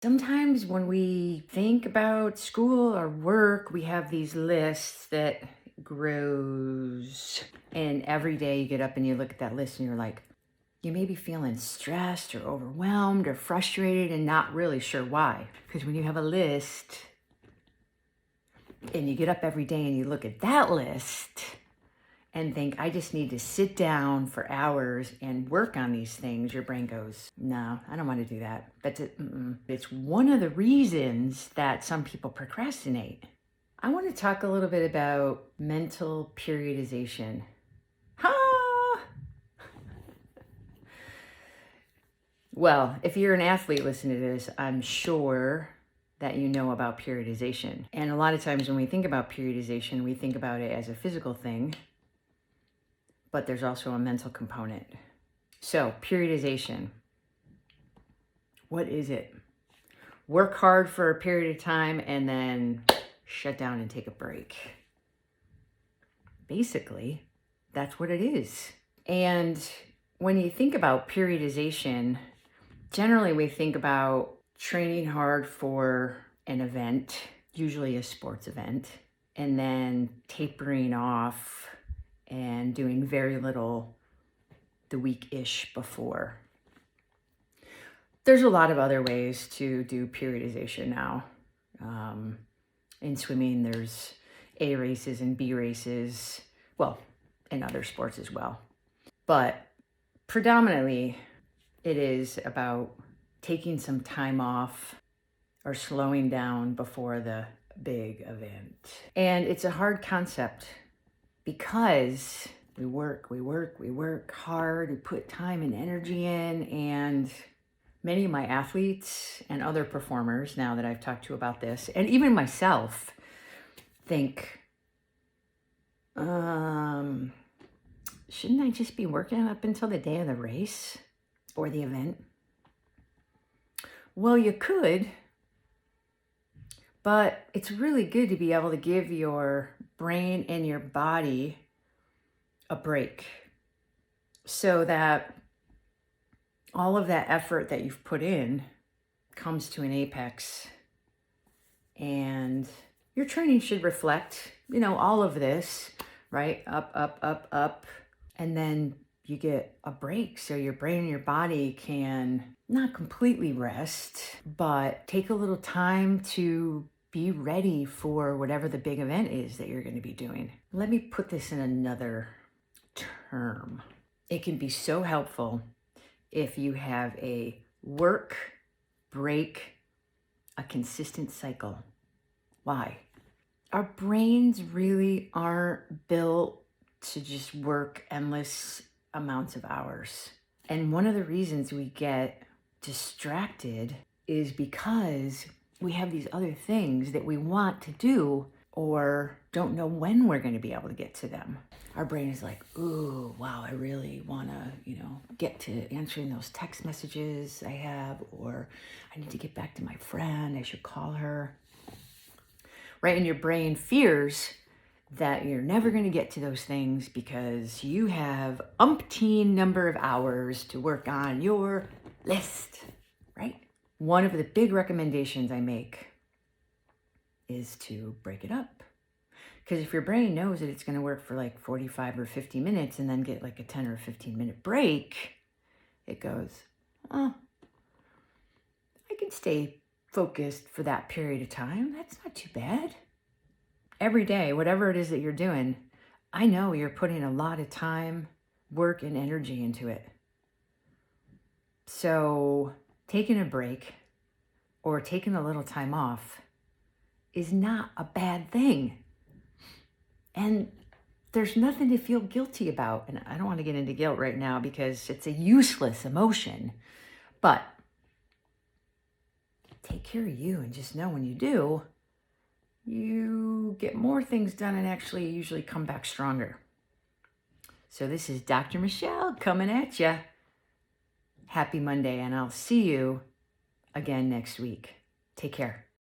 Sometimes when we think about school or work, we have these lists that grows. And every day you get up and you look at that list and you're like, you may be feeling stressed or overwhelmed or frustrated and not really sure why. Because when you have a list and you get up every day and you look at that list and think, I just need to sit down for hours and work on these things, your brain goes, no, I don't want to do that. That's it. It's one of the reasons that some people procrastinate. I want to talk a little bit about mental periodization. Well, if you're an athlete listening to this, I'm sure that you know about periodization. And a lot of times when we think about periodization, we think about it as a physical thing, but there's also a mental component. So, periodization. What is it? Work hard for a period of time and then shut down and take a break. Basically, that's what it is. And when you think about periodization, generally we think about training hard for an event, usually a sports event, and then tapering off and doing very little the week-ish before. There's a lot of other ways to do periodization now. In swimming, there's A races and B races, well, in other sports as well. But predominantly, it is about taking some time off or slowing down before the big event. And it's a hard concept because we work hard, we put time and energy in, and many of my athletes and other performers, now that I've talked to about this, and even myself, think, shouldn't I just be working up until the day of the race or the event? Well, you could, but it's really good to be able to give your brain and your body a break so that all of that effort that you've put in comes to an apex, and your training should reflect, all of this, right? Up. And then you get a break so your brain and your body can not completely rest, but take a little time to be ready for whatever the big event is that you're going to be doing. Let me put this in another term. It can be so helpful if you have a work break, a consistent cycle. Why? Our brains really aren't built to just work endless amounts of hours. And one of the reasons we get distracted is because we have these other things that we want to do or don't know when we're going to be able to get to them. Our brain is like, ooh, wow, I really want to, get to answering those text messages I have, or I need to get back to my friend, I should call her. Right? And your brain fears that you're never going to get to those things because you have umpteen number of hours to work on your list, right? One of the big recommendations I make is to break it up. Because if your brain knows that it's going to work for like 45 or 50 minutes and then get like a 10 or 15-minute break, it goes, oh, I can stay focused for that period of time. That's not too bad. Every day, whatever it is that you're doing, I know you're putting a lot of time, work, and energy into it. So taking a break or taking a little time off is not a bad thing. And there's nothing to feel guilty about. And I don't want to get into guilt right now because it's a useless emotion. But take care of you and just know when you do, you get more things done and actually usually come back stronger. So this is Dr. Michelle coming at you. Happy Monday, and I'll see you again next week. Take care.